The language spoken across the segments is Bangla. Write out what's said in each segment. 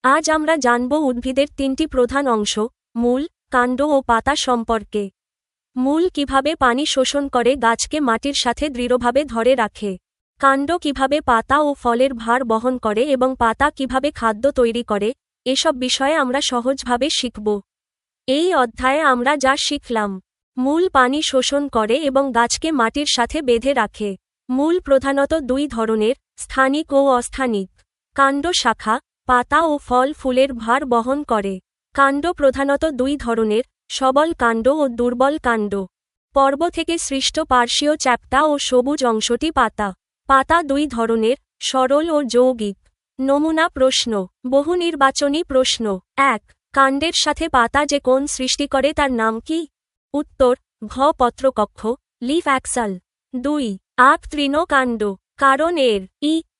আজ আমরা জানব উদ্ভিদের তিনটি প্রধান অংশ, মূল, কাণ্ড ও পাতা সম্পর্কে। মূল কিভাবে পানি শোষণ করে গাছকে মাটির সাথে দৃঢ়ভাবে ধরে রাখে। কাণ্ড কিভাবে পাতা ও ফলের ভার বহন করে এবং পাতা কিভাবে খাদ্য তৈরি করে, এসব বিষয়ে আমরা সহজভাবে শিখব। এই অধ্যায়ে আমরা যা শিখলাম। মূল পানি শোষণ করে এবং গাছকে মাটির সাথে বেঁধে রাখে। মূল প্রধানত দুই ধরনের, স্থানিক ও অস্থানিক। কাণ্ড শাখা, পাতা ও ফল ফুলের ভার বহন করে। কাণ্ড প্রধানত দুই ধরনের, সবল কাণ্ড ও দুর্বল কাণ্ড। পর্ব থেকে সৃষ্ট পার্শ্বীয় চ্যাপ্টা ও সবুজ অংশটি পাতা। পাতা দুই ধরনের, সরল ও যৌগিক। নমুনা প্রশ্ন, বহুনির্বাচনী প্রশ্ন। ১. কাণ্ডের সাথে পাতা যে কোণ সৃষ্টি করে তার নাম কি? উত্তর, ঘ পত্রকক্ষ, লিফ অ্যাক্সাল। ২. আক তৃণকাণ্ড। কারণ এর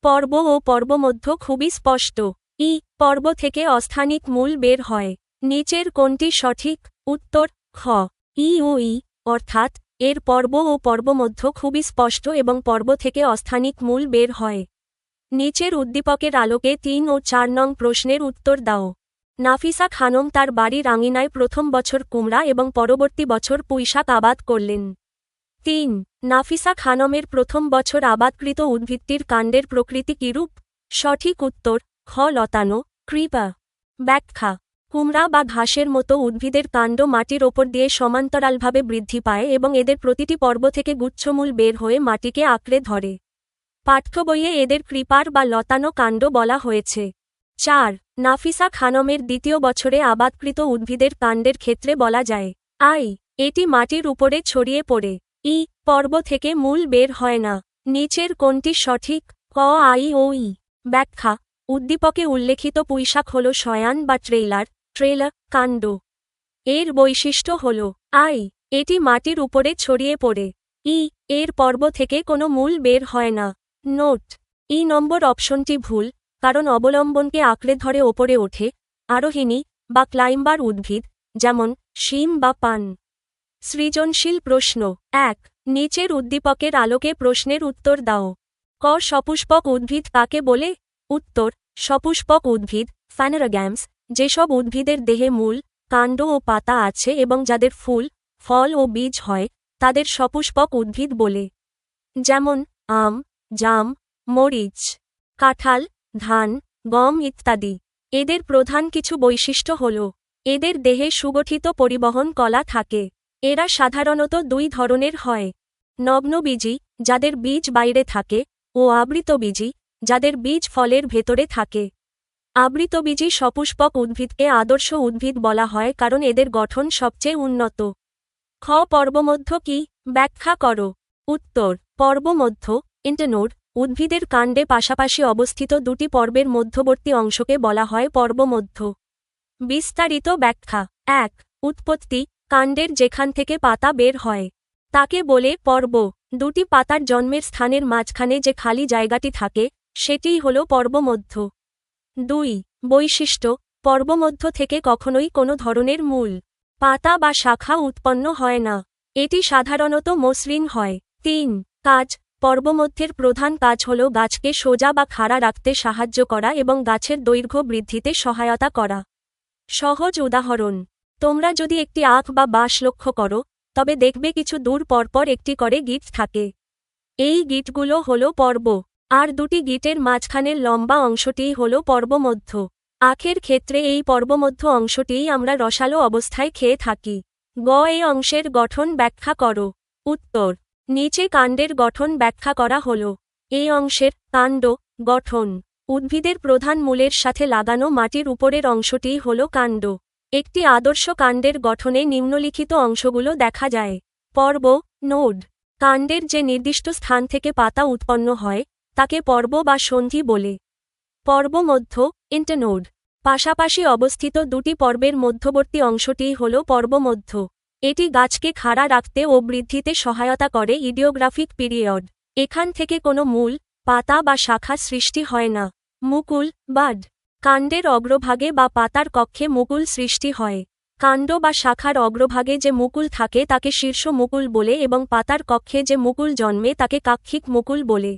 পর্ব ও পর্বমধ্য খুবই স্পষ্ট। পর্ব থেকে অস্থানিক মূল বের হয়। নিচের কোনটি সঠিক? উত্তর, খ ও অর্থাৎ এর পর্ব ও পর্বমধ্য খুবই স্পষ্ট এবং পর্ব থেকে অস্থানিক মূল বের হয়। নিচের উদ্দীপকের আলোকে ৩ ও ৪ নং প্রশ্নের উত্তর দাও। নাফিসা খানম তার বাড়ির আঙিনায় প্রথম বছর কুমড়া এবং পরবর্তী বছর পুঁইশাক আবাদ করলেন। ৩. নাফিসা খানমের প্রথম বছর আবাদকৃত উদ্ভিদটির কাণ্ডের প্রকৃতি কিরূপ? সঠিক উত্তর, খ লতানো, কৃপা। ব্যাখ্যা, কুমড়া বা ঘাসের মতো উদ্ভিদের কাণ্ড মাটির ওপর দিয়ে সমান্তরালভাবে বৃদ্ধি পায় এবং এদের প্রতিটি পর্ব থেকে গুচ্ছমূল বের হয়ে মাটিকে আঁকড়ে ধরে। পাঠ্যবইয়ে এদের কৃপার বা লতানো কাণ্ড বলা হয়েছে। ৪. নাফিসা খানমের দ্বিতীয় বছরে আবাদকৃত উদ্ভিদের কাণ্ডের ক্ষেত্রে বলা যায়, এটি মাটির উপরে ছড়িয়ে পড়ে। পর্ব থেকে মূল বের হয় না। নিচের কোনটি সঠিক? ক ও ব্যাখ্যা, উদ্দীপকে উল্লেখিত পুঁইশাক হল শয়ান বা ট্রেলার কাণ্ড। এর বৈশিষ্ট্য হল এটি মাটির উপরে ছড়িয়ে পড়ে। এর পর্ব থেকে কোনো মূল বের হয় না। নোট, নম্বর অপশনটি ভুল, কারণ অবলম্বনকে আঁকড়ে ধরে ওপরে ওঠে আরোহিণী বা ক্লাইম্বার উদ্ভিদ, যেমন শিম বা পান। সৃজনশীল প্রশ্ন। ১. নিচের উদ্দীপকের আলোকে প্রশ্নের উত্তর দাও। ক সপুষ্পক উদ্ভিদ কাকে বলে? উত্তর, সপুষ্পক উদ্ভিদ, ফ্যানেরাগ্যামস, যেসব উদ্ভিদের দেহে মূল, কাণ্ড ও পাতা আছে এবং যাদের ফুল, ফল ও বীজ হয়, তাদের সপুষ্পক উদ্ভিদ বলে। যেমন আম, জাম, মরিচ, কাঁঠাল, ধান, গম ইত্যাদি। এদের প্রধান কিছু বৈশিষ্ট্য হল, এদের দেহে সুগঠিত পরিবহন কলা থাকে। এরা সাধারণত দুই ধরনের হয়, নগ্নবীজী, যাদের বীজ বাইরে থাকে, ও আবৃতবীজী, যাদের বীজ ফলের ভেতরে থাকে। আবৃতবীজী সপুষ্পক উদ্ভিদকে আদর্শ উদ্ভিদ বলা হয় কারণ এদের গঠন সবচেয়ে উন্নত। খ পর্বমধ্য কি? ব্যাখ্যা করো। উত্তর, পর্বমধ্য, ইন্টারনোড, উদ্ভিদের কাণ্ডে পাশাপাশি অবস্থিত দুটি পর্বের মধ্যবর্তী অংশকে বলা হয় পর্বমধ্য। বিস্তারিত ব্যাখ্যা। ১. উৎপত্তি, কাণ্ডের যেখান থেকে পাতা বের হয় তাকে বলে পর্ব। দুটি পাতার জন্মের স্থানের মাঝখানে যে খালি জায়গাটি থাকে সেটিই হল পর্বমধ্য। ২. বৈশিষ্ট্য, পর্বমধ্য থেকে কখনোই কোনো ধরনের মূল, পাতা বা শাখা উৎপন্ন হয় না। এটি সাধারণত মসৃণ হয়। ৩. কাজ, পর্বমধ্যের প্রধান কাজ হল গাছকে সোজা বা খাড়া রাখতে সাহায্য করা এবং গাছের দৈর্ঘ্য বৃদ্ধিতে সহায়তা করা। সহজ উদাহরণ, তোমরা যদি একটি আখ বা বাঁশ লক্ষ্য করো, তবে দেখবে কিছু দূর পরপর একটি করে গিঁট থাকে। এই গিঁটগুলো হল পর্ব, আর দুটি গিঁটের মাঝখানের লম্বা অংশটিই হল পর্বমধ্য। আখের ক্ষেত্রে এই পর্বমধ্য অংশটিই আমরা রসালো অবস্থায় খেয়ে থাকি। এই অংশের গঠন ব্যাখ্যা করো। উত্তর, নিচে কাণ্ডের গঠন ব্যাখ্যা করা হল। এই অংশের কাণ্ড গঠন, উদ্ভিদের প্রধান মূলের সাথে লাগানো মাটির উপরের অংশটিই হল কাণ্ড। একটি আদর্শ কাণ্ডের গঠনে নিম্নলিখিত অংশগুলো দেখা যায়। পর্ব, নোড, কাণ্ডের যে নির্দিষ্ট স্থান থেকে পাতা উৎপন্ন হয় তাকে পর্ব বা সন্ধি বলে। পর্বমধ্য, ইন্টারনোড, পাশাপাশি অবস্থিত দুটি পর্বের মধ্যবর্তী অংশটিই হল পর্বমধ্য। এটি গাছকে খাড়া রাখতে ও বৃদ্ধিতে সহায়তা করে। ইডিওগ্রাফিক পিরিয়ড, এখান থেকে কোনো মূল, পাতা বা শাখা সৃষ্টি হয় না। মুকুল, বাড, কাণ্ডের অগ্রভাগে বা পাতার কক্ষে মুকুল সৃষ্টি হয়। কাণ্ড বা শাখার অগ্রভাগে যে মুকুল থাকে তাকে শীর্ষ মুকুল বলে এবং পাতার কক্ষে যে মুকুল জন্মে তাকে কাক্ষিক মুকুল বলে।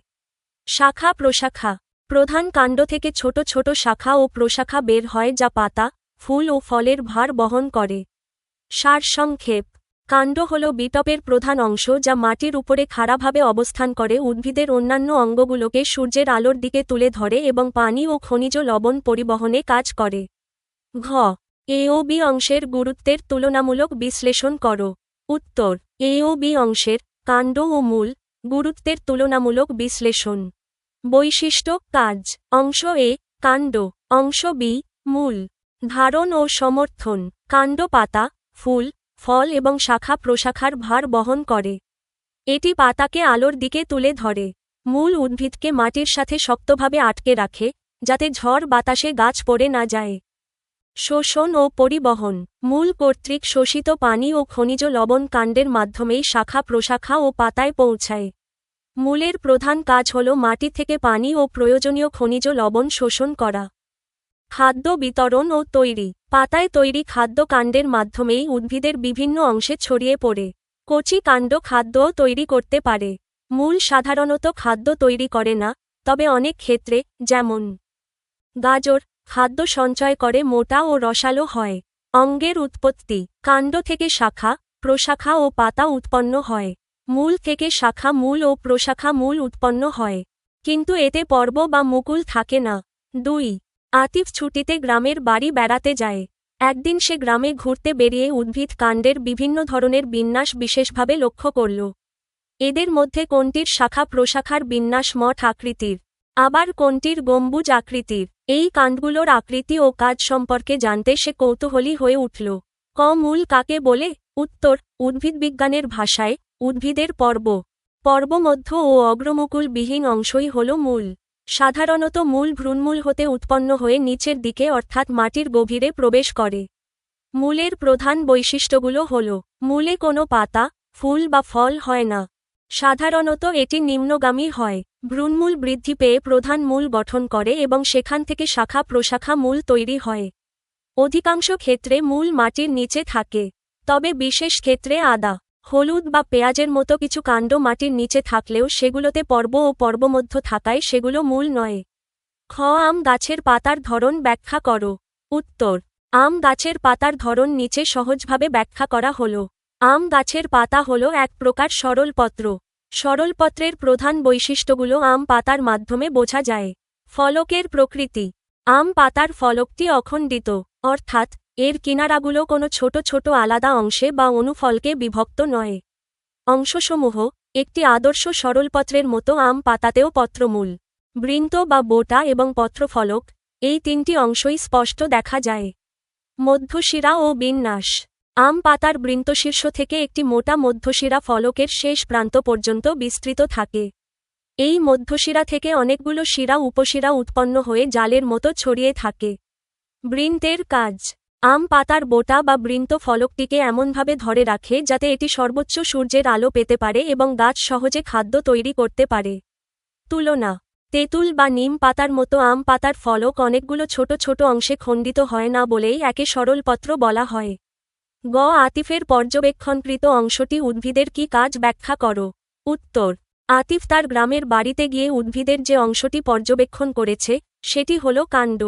শাখা প্রশাখা, প্রধান কাণ্ড থেকে ছোট ছোট শাখা ও প্রশাখা বের হয় যা পাতা, ফুল ও ফলের ভার বহন করে। সারসংক্ষেপ: কাণ্ড হল বিটপের প্রধান অংশ যা মাটির উপরে খাড়াভাবে অবস্থান করে উদ্ভিদের অন্যান্য অঙ্গগুলোকে সূর্যের আলোর দিকে তুলে ধরে এবং পানি ও খনিজ লবণ পরিবহনে কাজ করে। ঘ. এ ও বি অংশের গুরুত্বের তুলনামূলক বিশ্লেষণ করো। উত্তর: এ ও বি অংশের, কাণ্ড ও মূল, গুরুত্বের তুলনামূলক বিশ্লেষণ। বৈশিষ্ট্য: কাজ। অংশ এ, কাণ্ড। অংশ বি, মূল। ধারণ ও সমর্থন: কাণ্ড পাতা, ফুল, ফল এবং শাখা প্রশাখার ভার বহন করে। এটি পাতাকে আলোর দিকে তুলে ধরে। মূল উদ্ভিদকে মাটির সাথে শক্তভাবে আটকে রাখে, যাতে ঝড় বাতাসে গাছ পড়ে না যায়। শোষণ ও পরিবহন: মূল কর্তৃক শোষিত পানি ও খনিজ লবণ কাণ্ডের মাধ্যমেই শাখা প্রশাখা ও পাতায় পৌঁছায়। মূলের প্রধান কাজ হল মাটি থেকে পানি ও প্রয়োজনীয় খনিজ লবণ শোষণ করা। খাদ্য বিতরণ ও তৈরি: পাতায় তৈরি খাদ্য কাণ্ডের মাধ্যমেই উদ্ভিদের বিভিন্ন অংশে ছড়িয়ে পড়ে। কচি কাণ্ড খাদ্যও তৈরি করতে পারে। মূল সাধারণত খাদ্য তৈরি করে না, তবে অনেক ক্ষেত্রে, যেমন গাজর, খাদ্য সঞ্চয় করে মোটা ও রসালো হয়। অঙ্গের উৎপত্তি: কাণ্ড থেকে শাখা, প্রশাখা ও পাতা উৎপন্ন হয়। মূল থেকে শাখা মূল ও প্রশাখা মূল উৎপন্ন হয়, কিন্তু এতে পর্ব বা মুকুল থাকে না। 2. আতিফ ছুটিতে গ্রামের বাড়ি বেড়াতে যায়। একদিন সে গ্রামে ঘুরতে বেরিয়ে উদ্ভিদ কাণ্ডের বিভিন্ন ধরনের বিন্যাস বিশেষভাবে লক্ষ্য করল। এদের মধ্যে কোনটির শাখা প্রশাখার বিন্যাস মঠ আকৃতির, আবার কোনটির গম্বুজ আকৃতির। এই কাণ্ডগুলোর আকৃতি ও কাজ সম্পর্কে জানতে সে কৌতূহলী হয়ে উঠল। ক. মূল কাকে বলে? উত্তর: উদ্ভিদবিজ্ঞানের ভাষায়, উদ্ভিদের পর্ব, পর্বমধ্য ও অগ্রমুকুল বিহীন অংশই হল মূল। সাধারণত মূল ভ্রূণমূল হতে উৎপন্ন হয়ে নিচের দিকে অর্থাৎ মাটির গভীরে প্রবেশ করে। মূলের প্রধান বৈশিষ্ট্যগুলো হল: মূলে কোনো পাতা, ফুল বা ফল হয় না। সাধারণত এটি নিম্নগামী হয়। ভ্রূণমূল বৃদ্ধি পেয়ে প্রধান মূল গঠন করে এবং সেখান থেকে শাখা প্রশাখা মূল তৈরি হয়। অধিকাংশ ক্ষেত্রে মূল মাটির নিচে থাকে, তবে বিশেষ ক্ষেত্রে আদা, হলুদ বা পেঁয়াজের মতো কিছু কাণ্ড মাটির নিচে থাকলেও সেগুলোতে পর্ব ও পর্বমধ্য থাকায় সেগুলো মূল নয়। খ. আম গাছের পাতার ধরন ব্যাখ্যা করো। উত্তর: আম গাছের পাতার ধরন নিচে সহজভাবে ব্যাখ্যা করা হল। আম গাছের পাতা হল এক প্রকার সরলপত্র। সরলপত্রের প্রধান বৈশিষ্ট্যগুলো আম পাতার মাধ্যমে বোঝা যায়। ফলকের প্রকৃতি: আম পাতার ফলকটি অখণ্ডিত, অর্থাৎ এর কিনারাগুলো কোনো ছোট ছোট আলাদা অংশে বা অনুফলকে বিভক্ত নয়। অংশসমূহ: একটি আদর্শ সরলপত্রের মতো আম পাতাতেও পত্রমূল, বৃন্ত বা বোটা এবং পত্রফলক, এই তিনটি অংশই স্পষ্ট দেখা যায়। মধ্যশিরা ও বিন্যাস: আম পাতার বৃন্তশীর্ষ থেকে একটি মোটা মধ্যশিরা ফলকের শেষ প্রান্ত পর্যন্ত বিস্তৃত থাকে। এই মধ্যশিরা থেকে অনেকগুলো শিরা উপশিরা উৎপন্ন হয়ে জালের মতো ছড়িয়ে থাকে। বৃন্তের কাজ: আম পাতার বোটা বা বৃন্ত ফলকটিকে এমনভাবে ধরে রাখে যাতে এটি সর্বোচ্চ সূর্যের আলো পেতে পারে এবং গাছ সহজে খাদ্য তৈরি করতে পারে। তুলনা: তেঁতুল বা নিম পাতার মতো আম পাতার ফলক অনেকগুলো ছোট ছোট অংশে খণ্ডিত হয় না বলেই একে সরলপত্র বলা হয়। গ. আতিফের পর্যবেক্ষণকৃত অংশটি উদ্ভিদের কি কাজ ব্যাখ্যা করো। উত্তর: আতিফ তার গ্রামের বাড়িতে গিয়ে উদ্ভিদের যে অংশটি পর্যবেক্ষণ করেছে, সেটি হল কাণ্ড।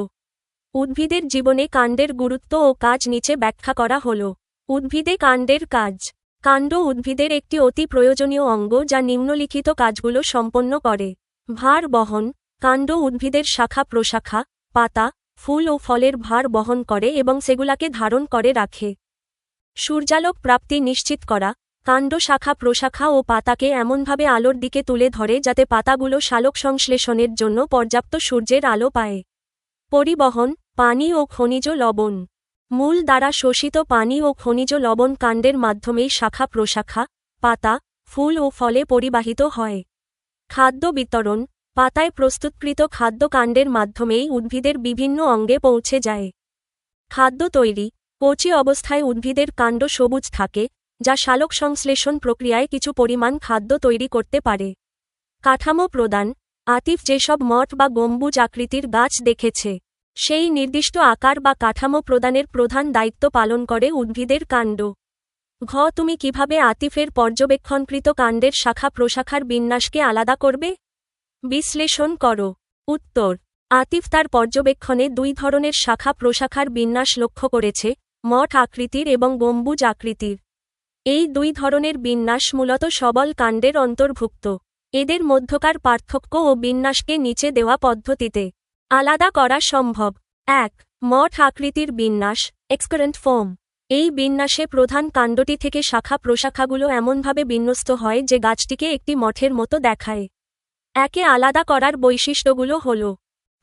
উদ্ভিদের জীবনে কাণ্ডের গুরুত্ব ও কাজ নিচে ব্যাখ্যা করা হল। উদ্ভিদে কাণ্ডের কাজ: কাণ্ড উদ্ভিদের একটি অতি প্রয়োজনীয় অঙ্গ যা নিম্নলিখিত কাজগুলো সম্পন্ন করে। ভার বহন: কাণ্ড উদ্ভিদের শাখা প্রশাখা, পাতা, ফুল ও ফলের ভার বহন করে এবং সেগুলাকে ধারণ করে রাখে। সূর্যালোক প্রাপ্তি নিশ্চিত করা: কাণ্ড শাখা প্রশাখা ও পাতাকে এমনভাবে আলোর দিকে তুলে ধরে যাতে পাতাগুলো সালোক সংশ্লেষণের জন্য পর্যাপ্ত সূর্যের আলো পায়। পরিবহন: পানি ও খনিজ লবণ: মূল দ্বারা শোষিত পানি ও খনিজ লবণ কাণ্ডের মাধ্যমেই শাখা প্রশাখা, পাতা, ফুল ও ফলে পরিবাহিত হয়। খাদ্য বিতরণ: পাতায় প্রস্তুতকৃত খাদ্য কাণ্ডের মাধ্যমেই উদ্ভিদের বিভিন্ন অঙ্গে পৌঁছে যায়। খাদ্য তৈরি: কচি অবস্থায় উদ্ভিদের কাণ্ড সবুজ থাকে, যা সালোক সংশ্লেষণ প্রক্রিয়ায় কিছু পরিমাণ খাদ্য তৈরি করতে পারে। কাঠামো প্রদান: আতিফ যেসব মঠ বা গম্বুজ আকৃতির গাছ দেখেছে, সেই নির্দিষ্ট আকার বা কাঠামো প্রদানের প্রধান দায়িত্ব পালন করে উদ্ভিদের কাণ্ড। ঘ. তুমি কিভাবে আতিফের পর্যবেক্ষণকৃত কাণ্ডের শাখা প্রশাখার বিন্যাসকে আলাদা করবে? বিশ্লেষণ করো। উত্তর। আতিফ তার পর্যবেক্ষণে দুই ধরনের শাখা প্রশাখার বিন্যাস লক্ষ্য করেছে, মঠ আকৃতির এবং গম্বুজ আকৃতির। এই দুই ধরনের বিন্যাস মূলত সবল কাণ্ডের অন্তর্ভুক্ত। এদের মধ্যকার পার্থক্য ও বিন্যাসকে নিচে দেওয়া পদ্ধতিতে আলাদা করা সম্ভব। ১. মঠ আকৃতির বিন্যাস, এক্সকারেন্ট ফর্ম। এই বিন্যাসে প্রধান কাণ্ডটি থেকে শাখা প্রশাখাগুলো এমনভাবে বিন্যস্ত হয় যে গাছটিকে একটি মঠের মতো দেখায়। একে আলাদা করার বৈশিষ্ট্যগুলো হল: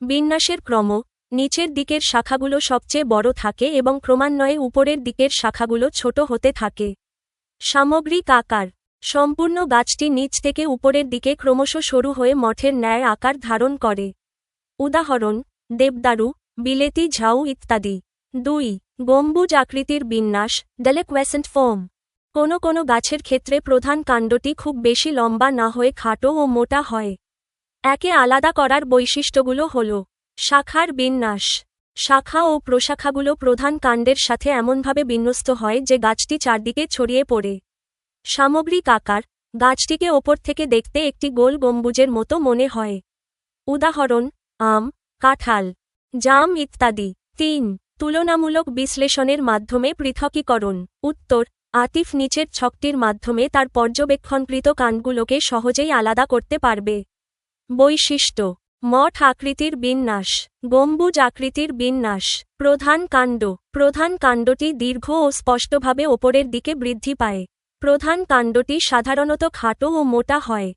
বিন্যাসের ক্রম, নিচের দিকের শাখাগুলো সবচেয়ে বড় থাকে এবং ক্রমান্বয়ে উপরের দিকের শাখাগুলো ছোট হতে থাকে। সামগ্রিক আকার, সম্পূর্ণ গাছটি নিচ থেকে উপরের দিকে ক্রমশ সরু হয়ে মঠের ন্যায় আকার ধারণ করে। উদাহরণ: দেবদারু, বিলেতি ঝাউ ইত্যাদি। ২. গম্বুজ আকৃতির বিন্যাস, ডেলিকুয়েসেন্ট ফর্ম। কোনো কোনো গাছের ক্ষেত্রে প্রধান কাণ্ডটি খুব বেশি লম্বা না হয়ে খাটো ও মোটা হয়। একে আলাদা করার বৈশিষ্ট্যগুলো হল: শাখার বিন্যাস, শাখা ও প্রশাখাগুলো প্রধান কাণ্ডের সাথে এমনভাবে বিন্যস্ত হয় যে গাছটি চারদিকে ছড়িয়ে পড়ে। সামগ্রিক আকার, গাছটিকে ওপর থেকে দেখতে একটি গোল গম্বুজের মতো মনে হয়। উদাহরণ: আম, কাঁঠাল, জাম ইত্যাদি। ৩. তুলনামূলক বিশ্লেষণের মাধ্যমে পৃথকীকরণ। উত্তর: আতিফ নিচের ছকটির মাধ্যমে তার পর্যবেক্ষণকৃত কাণ্ডগুলোকে সহজেই আলাদা করতে পারবে। বৈশিষ্ট্য: মঠ আকৃতির বিন্যাস, গম্বুজ আকৃতির বিন্যাস। প্রধান কাণ্ড, প্রধান কাণ্ডটি দীর্ঘ ও স্পষ্টভাবে ওপরের দিকে বৃদ্ধি পায়। প্রধান কাণ্ডটি সাধারণত খাটো ও মোটা হয়।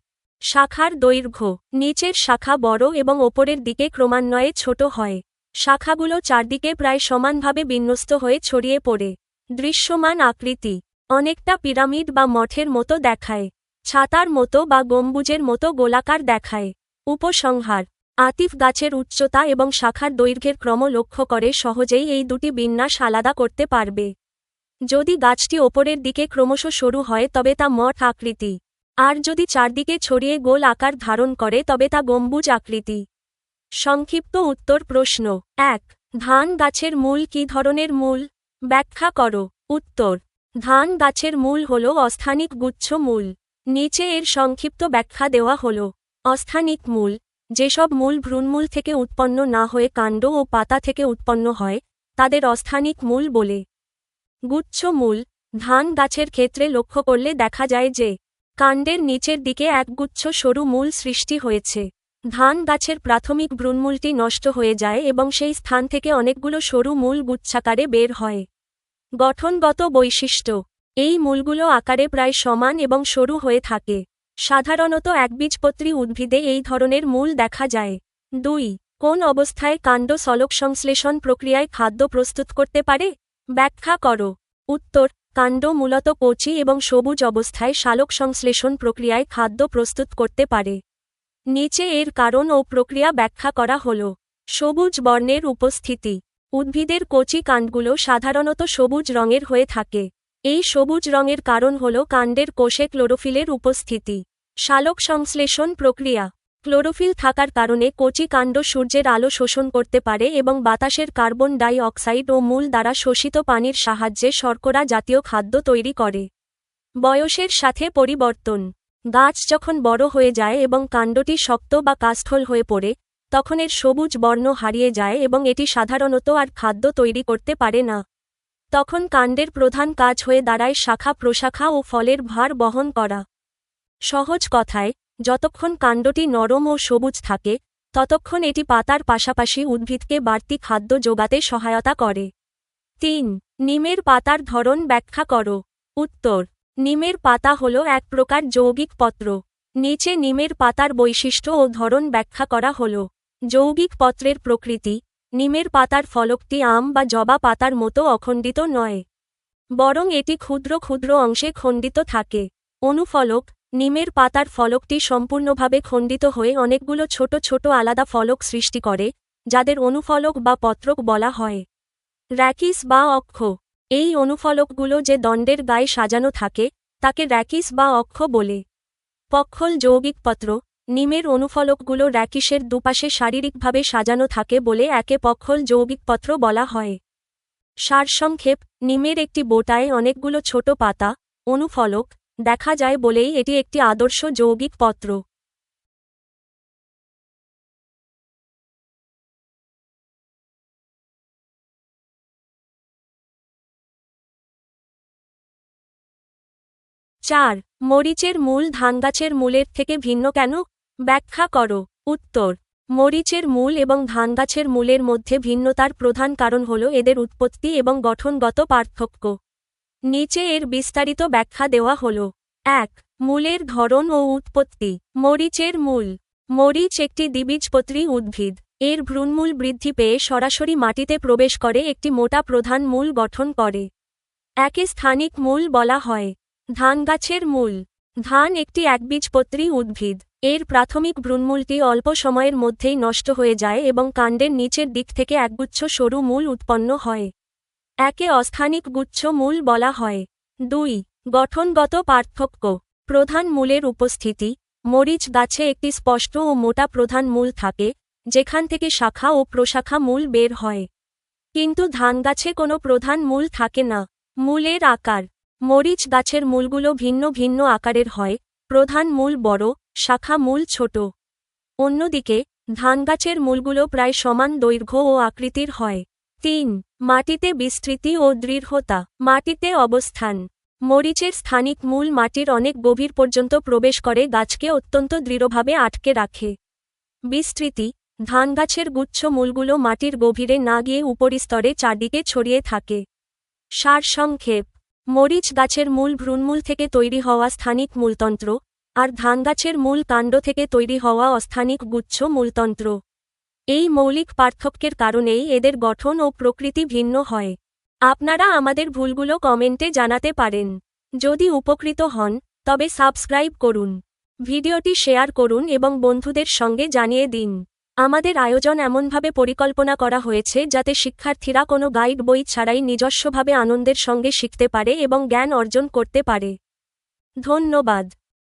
শাখার দৈর্ঘ্য, নিচের শাখা বড় এবং ওপরের দিকে ক্রমান্বয়ে ছোট হয়। শাখাগুলো চারদিকে প্রায় সমানভাবে বিন্যস্ত হয়ে ছড়িয়ে পড়ে। দৃশ্যমান আকৃতি, অনেকটা পিরামিড বা মঠের মতো দেখায়। ছাতার মতো বা গম্বুজের মতো গোলাকার দেখায়। উপসংহার: আতিফ গাছের উচ্চতা এবং শাখার দৈর্ঘ্যের ক্রম লক্ষ্য করে সহজেই এই দুটি বিন্যাস আলাদা করতে পারবে। যদি গাছটি ওপরের দিকে ক্রমশ সরু হয় তবে তা মঠ আকৃতি, আর যদি চারদিকে ছড়িয়ে গোল আকার ধারণ করে তবে তা গম্বুজ আকৃতি। সংক্ষিপ্ত উত্তর প্রশ্ন ১. ধান গাছের মূল কী ধরনের মূল? ব্যাখ্যা করো। উত্তর: ধান গাছের মূল হল অস্থানিক গুচ্ছ মূল। নিচে এর সংক্ষিপ্ত ব্যাখ্যা দেওয়া হল। অস্থানিক মূল, যেসব মূল ভ্রূণমূল থেকে উৎপন্ন না হয়ে কাণ্ড ও পাতা থেকে উৎপন্ন হয়, তাদের অস্থানিক মূল বলে। গুচ্ছ মূল, ধান গাছের ক্ষেত্রে লক্ষ্য করলে দেখা যায় যে কাণ্ডের নিচের দিকে একগুচ্ছ সরু মূল সৃষ্টি হয়েছে। ধান গাছের প্রাথমিক ভ্রূণমূলটি নষ্ট হয়ে যায় এবং সেই স্থান থেকে অনেকগুলো সরু মূল গুচ্ছাকারে বের হয়। গঠনগত বৈশিষ্ট্য: এই মূলগুলো আকারে প্রায় সমান এবং সরু হয়ে থাকে। সাধারণত একবীজপত্রী উদ্ভিদে এই ধরনের মূল দেখা যায়। ২. কোন অবস্থায় কাণ্ড সলকসংশ্লেষণ প্রক্রিয়ায় খাদ্য প্রস্তুত করতে পারে? ব্যাখ্যা করো। উত্তর: কাণ্ড মূলত কচি এবং সবুজ অবস্থায় সালোকসংশ্লেষণ প্রক্রিয়ায় খাদ্য প্রস্তুত করতে পারে। নিচে এর কারণ ও প্রক্রিয়া ব্যাখ্যা করা হল। সবুজ বর্ণের উপস্থিতি: উদ্ভিদের কচি কাণ্ডগুলো সাধারণত সবুজ রঙের হয়ে থাকে। এই সবুজ রঙের কারণ হল কাণ্ডের কোষে ক্লোরোফিলের উপস্থিতি। সালোকসংশ্লেষণ প্রক্রিয়া: ক্লোরোফিল থাকার কারণে কচি কাণ্ড সূর্যের আলো শোষণ করতে পারে এবং বাতাসের কার্বন ডাই অক্সাইড ও মূল দ্বারা শোষিত পানির সাহায্যে শর্করা জাতীয় খাদ্য তৈরি করে। বয়সের সাথে পরিবর্তন: গাছ যখন বড় হয়ে যায় এবং কাণ্ডটি শক্ত বা কাষ্ঠল হয়ে পড়ে, তখন এর সবুজ বর্ণ হারিয়ে যায় এবং এটি সাধারণত আর খাদ্য তৈরি করতে পারে না। তখন কাণ্ডের প্রধান কাজ হয়ে দাঁড়ায় শাখা প্রশাখা ও ফলের ভার বহন করা। সহজ কথায়, যতক্ষণ কাণ্ডটি নরম ও সবুজ থাকে, ততক্ষণ এটি পাতার পাশাপাশি উদ্ভিদকে বাড়তি খাদ্য যোগাতে সহায়তা করে। ৩. নিমের পাতার ধরন ব্যাখ্যা করো। উত্তর: নিমের পাতা হল এক প্রকার যৌগিক পত্র। নিচে নিমের পাতার বৈশিষ্ট্য ও ধরন ব্যাখ্যা করা হল। যৌগিক পত্রের প্রকৃতি: নিমের পাতার ফলকটি আম বা জবা পাতার মতো অখণ্ডিত নয়, বরং এটি ক্ষুদ্র ক্ষুদ্র অংশে খণ্ডিত থাকে। অনুফলক: নিমের পাতার ফলকটি সম্পূর্ণভাবে খণ্ডিত হয়ে অনেকগুলো ছোট ছোট আলাদা ফলক সৃষ্টি করে, যাদের অনুফলক বা পত্রক বলা হয়। র্যাকিস বা অক্ষ: এই অনুফলকগুলো যে দণ্ডের গায়ে সাজানো থাকে, তাকে র্যাকিস বা অক্ষ বলে। পক্ষল যৌগিক পত্র: নিমের অনুফলকগুলো র্যাকিসের দুপাশে শারীরিকভাবে সাজানো থাকে বলে একে পক্ষল যৌগিক পত্র বলা হয়। সারসংক্ষেপ: নিমের একটি বোটায় অনেকগুলো ছোট পাতা, অনুফলক, দেখা যায় বলেই এটি একটি আদর্শ যৌগিক পত্র। 4. মরিচের মূল ধানগাছের মূলের থেকে ভিন্ন কেন? ব্যাখ্যা করো। উত্তর। মরিচের মূল এবং ধানগাছের মূলের মধ্যে ভিন্নতার প্রধান কারণ হল এদের উৎপত্তি এবং গঠনগত পার্থক্য। নিচে এর বিস্তারিত ব্যাখ্যা দেওয়া হল। 1. মূলের ধরন ও উৎপত্তি। মরিচের মূল। মরিচ একটি দ্বিবীজপত্রী উদ্ভিদ। এর ভ্রূণমূল বৃদ্ধি পেয়ে সরাসরি মাটিতে প্রবেশ করে একটি মোটা প্রধান মূল গঠন করে। একে স্থানিক মূল বলা হয়। ধানগাছের মূল। ধান একটি একবীজপত্রী উদ্ভিদ। এর প্রাথমিক ভ্রূণমূলটি অল্প সময়ের মধ্যেই নষ্ট হয়ে যায় এবং কাণ্ডের নিচের দিক থেকে একগুচ্ছ সরু মূল উৎপন্ন হয়। একে অস্থানিক গুচ্ছ মূল বলা হয়। 2. গঠনগত পার্থক্য। প্রধান মূলের উপস্থিতি। মরিচ গাছে একটি স্পষ্ট ও মোটা প্রধান মূল থাকে, যেখান থেকে শাখা ও প্রশাখা মূল বের হয়। কিন্তু ধান গাছে কোনো প্রধান মূল থাকে না। মূলের আকার। মরিচ গাছের মূলগুলো ভিন্ন ভিন্ন আকারের হয়, প্রধান মূল বড়, শাখা মূল ছোট। অন্যদিকে ধান গাছের মূলগুলো প্রায় সমান দৈর্ঘ্য ও আকৃতির হয়। 3. মাটিতে বিস্তৃতি ও দৃঢ়তা। মাটিতে অবস্থান। মরিচের স্থানিক মূল মাটির অনেক গভীর পর্যন্ত প্রবেশ করে গাছকে অত্যন্ত দৃঢ়ভাবে আটকে রাখে। বিস্তৃতি। ধান গাছের গুচ্ছ মূলগুলো মাটির গভীরে না গিয়ে উপরিস্তরে চারদিকে ছড়িয়ে থাকে। সারসংক্ষেপ। মরিচ গাছের মূল ভ্রূণমূল থেকে তৈরি হওয়া স্থানিক মূলতন্ত্র, আর ধান গাছের মূল কাণ্ড থেকে তৈরি হওয়া অস্থানিক গুচ্ছ মূলতন্ত্র। এই মৌলিক পার্থক্যের কারণেই এদের গঠন ও প্রকৃতি ভিন্ন হয়। আপনারা আমাদের ভুলগুলো কমেন্টে জানাতে পারেন। যদি উপকৃত হন, তবে সাবস্ক্রাইব করুন, ভিডিওটি শেয়ার করুন এবং বন্ধুদের সঙ্গে জানিয়ে দিন। আমাদের আয়োজন এমনভাবে পরিকল্পনা করা হয়েছে যাতে শিক্ষার্থীরা কোনো গাইড বই ছাড়াই নিজস্বভাবে আনন্দের সঙ্গে শিখতে পারে এবং জ্ঞান অর্জন করতে পারে। ধন্যবাদ।